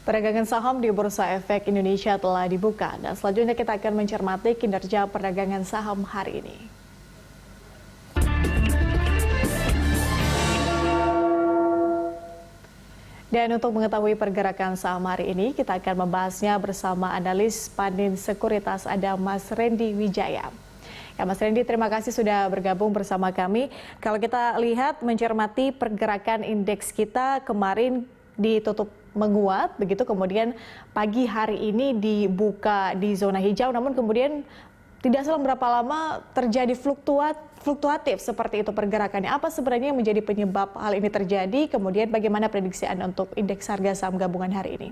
Perdagangan saham di Bursa Efek Indonesia telah dibuka dan selanjutnya kita akan mencermati kinerja perdagangan saham hari ini. Dan untuk mengetahui pergerakan saham hari ini, kita akan membahasnya bersama analis Pandin Sekuritas ada Mas Rendy Wijaya. Ya, Mas Rendy, terima kasih sudah bergabung bersama kami. Kalau kita lihat mencermati pergerakan indeks kita kemarin ditutup menguat, begitu kemudian pagi hari ini dibuka di zona hijau, namun kemudian tidak selang berapa lama terjadi fluktuatif seperti itu pergerakannya. Apa sebenarnya yang menjadi penyebab hal ini terjadi? Kemudian bagaimana prediksi Anda untuk indeks harga saham gabungan hari ini?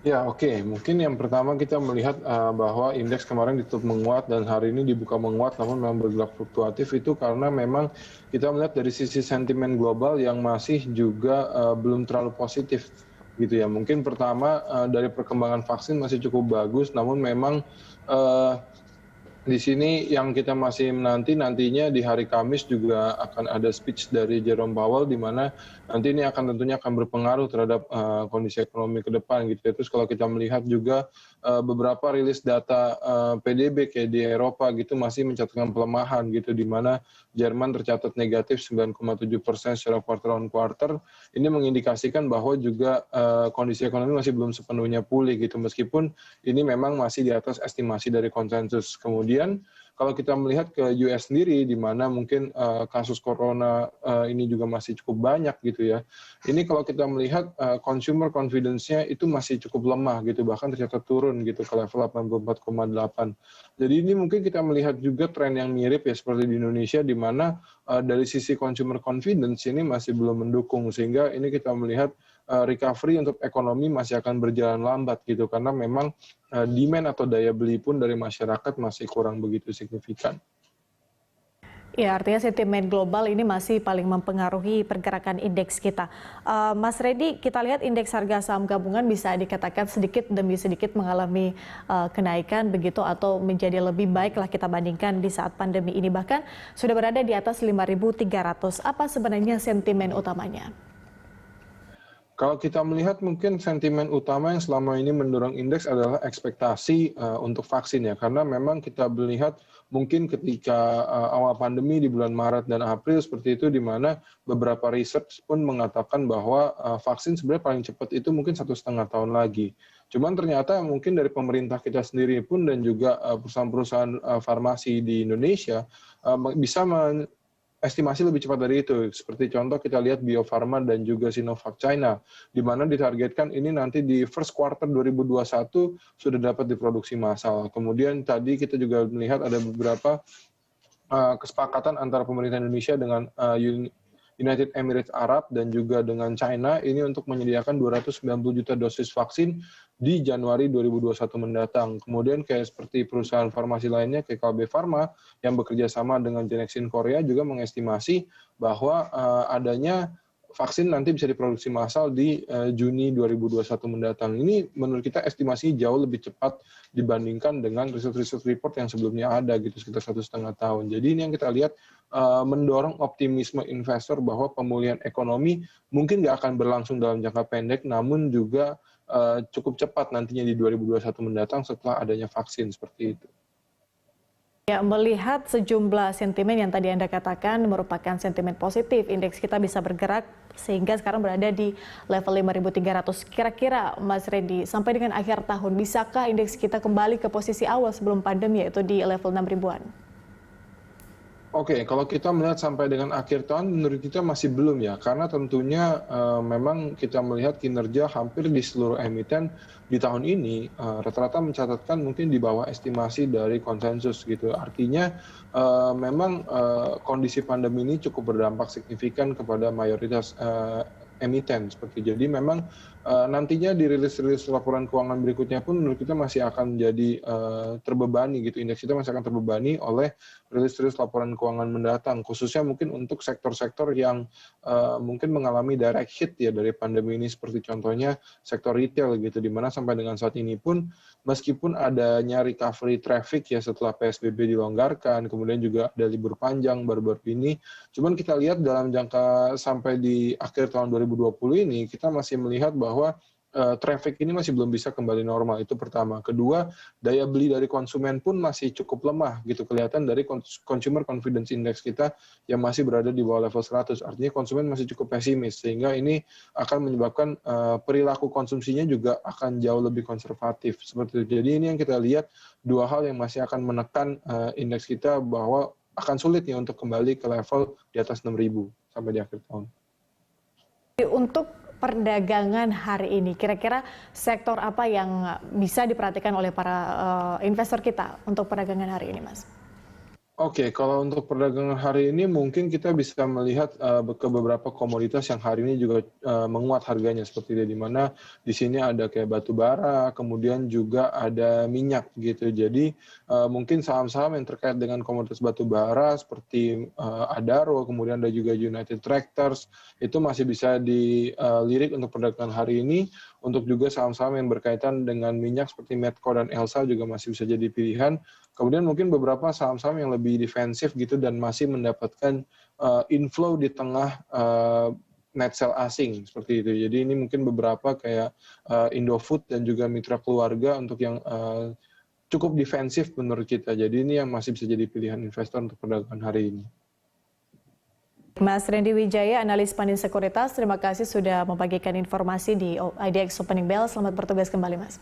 Ya, oke. Mungkin yang pertama kita melihat bahwa indeks kemarin ditutup menguat dan hari ini dibuka menguat namun memang bergerak fluktuatif itu karena memang kita melihat dari sisi sentimen global yang masih juga belum terlalu positif gitu ya. Mungkin pertama dari perkembangan vaksin masih cukup bagus namun memang di sini yang kita masih menanti nantinya di hari Kamis juga akan ada speech dari Jerome Powell di mana nanti ini tentunya akan berpengaruh terhadap kondisi ekonomi ke depan gitu ya. Terus kalau kita melihat juga beberapa rilis data PDB kayak di Eropa gitu masih mencatatkan pelemahan gitu di mana Jerman tercatat negatif 9,7% secara quarter on quarter. Ini mengindikasikan bahwa juga kondisi ekonomi masih belum sepenuhnya pulih gitu meskipun ini memang masih di atas estimasi dari konsensus. Kemudian kalau kita melihat ke US sendiri, di mana mungkin kasus corona ini juga masih cukup banyak gitu ya. Ini kalau kita melihat consumer confidence-nya itu masih cukup lemah gitu, bahkan tercatat turun gitu ke level 84,8. Jadi ini mungkin kita melihat juga tren yang mirip ya seperti di Indonesia, di mana dari sisi consumer confidence ini masih belum mendukung, sehingga ini kita melihat recovery untuk ekonomi masih akan berjalan lambat gitu karena memang demand atau daya beli pun dari masyarakat masih kurang begitu signifikan. Ya, artinya sentimen global ini masih paling mempengaruhi pergerakan indeks kita. Mas Rendy, kita lihat indeks harga saham gabungan bisa dikatakan sedikit demi sedikit mengalami kenaikan begitu atau menjadi lebih baik lah kita bandingkan di saat pandemi ini. Bahkan sudah berada di atas 5.300. Apa sebenarnya sentimen utamanya? Kalau kita melihat mungkin sentimen utama yang selama ini mendorong indeks adalah ekspektasi untuk vaksin ya, karena memang kita melihat mungkin ketika awal pandemi di bulan Maret dan April seperti itu, di mana beberapa research pun mengatakan bahwa vaksin sebenarnya paling cepat itu mungkin 1,5 tahun lagi. Cuman ternyata mungkin dari pemerintah kita sendiri pun dan juga perusahaan-perusahaan farmasi di Indonesia bisa estimasi lebih cepat dari itu. Seperti contoh kita lihat Bio Farma dan juga Sinovac China, di mana ditargetkan ini nanti di first quarter 2021 sudah dapat diproduksi massal. Kemudian tadi kita juga melihat ada beberapa kesepakatan antara pemerintah Indonesia dengan United Emirates Arab dan juga dengan China ini untuk menyediakan 290 juta dosis vaksin di Januari 2021 mendatang. Kemudian kayak seperti perusahaan farmasi lainnya kayak Kalbe Farma yang bekerja sama dengan Genexin Korea juga mengestimasi bahwa adanya vaksin nanti bisa diproduksi massal di Juni 2021 mendatang. Ini menurut kita estimasi jauh lebih cepat dibandingkan dengan riset-riset report yang sebelumnya ada gitu sekitar 1,5 tahun. Jadi ini yang kita lihat mendorong optimisme investor bahwa pemulihan ekonomi mungkin nggak akan berlangsung dalam jangka pendek, namun juga cukup cepat nantinya di 2021 mendatang setelah adanya vaksin seperti itu. Ya, melihat sejumlah sentimen yang tadi Anda katakan merupakan sentimen positif, indeks kita bisa bergerak sehingga sekarang berada di level 5.300. Kira-kira Mas Rendy, sampai dengan akhir tahun, bisakah indeks kita kembali ke posisi awal sebelum pandemi yaitu di level 6 ribuan? Oke, kalau kita melihat sampai dengan akhir tahun, menurut kita masih belum ya, karena tentunya memang kita melihat kinerja hampir di seluruh emiten di tahun ini rata-rata mencatatkan mungkin di bawah estimasi dari konsensus gitu. Artinya memang kondisi pandemi ini cukup berdampak signifikan kepada mayoritas emiten seperti jadi memang nantinya di rilis laporan keuangan berikutnya pun menurut kita masih akan jadi terbebani gitu, indeks kita masih akan terbebani oleh rilis laporan keuangan mendatang, khususnya mungkin untuk sektor-sektor yang mungkin mengalami direct hit ya dari pandemi ini seperti contohnya sektor retail gitu, di mana sampai dengan saat ini pun meskipun adanya recovery traffic ya setelah PSBB dilonggarkan, kemudian juga ada libur panjang baru-baru ini, cuman kita lihat dalam jangka sampai di akhir tahun 2020 ini kita masih melihat bahwa traffic ini masih belum bisa kembali normal, itu pertama. Kedua, daya beli dari konsumen pun masih cukup lemah gitu, kelihatan dari consumer confidence index kita yang masih berada di bawah level 100. Artinya konsumen masih cukup pesimis, sehingga ini akan menyebabkan perilaku konsumsinya juga akan jauh lebih konservatif seperti itu. Jadi ini yang kita lihat dua hal yang masih akan menekan indeks kita bahwa akan sulit nih untuk kembali ke level di atas 6.000 sampai di akhir tahun. Untuk perdagangan hari ini, kira-kira sektor apa yang bisa diperhatikan oleh para investor kita untuk perdagangan hari ini, Mas? Oke, kalau untuk perdagangan hari ini mungkin kita bisa melihat ke beberapa komoditas yang hari ini juga menguat harganya seperti di mana di sini ada kayak batu bara, kemudian juga ada minyak gitu. Jadi mungkin saham-saham yang terkait dengan komoditas batu bara seperti Adaro, kemudian ada juga United Tractors, itu masih bisa dilirik untuk perdagangan hari ini. Untuk juga saham-saham yang berkaitan dengan minyak seperti Medco dan Elsa juga masih bisa jadi pilihan. Kemudian mungkin beberapa saham-saham yang lebih defensif gitu dan masih mendapatkan inflow di tengah net sell asing seperti itu. Jadi ini mungkin beberapa kayak Indofood dan juga mitra keluarga untuk yang cukup defensif menurut kita. Jadi ini yang masih bisa jadi pilihan investor untuk perdagangan hari ini. Mas Rendy Wijaya, analis Pandin Sekuritas, terima kasih sudah membagikan informasi di IDX Opening Bell. Selamat bertugas kembali, Mas.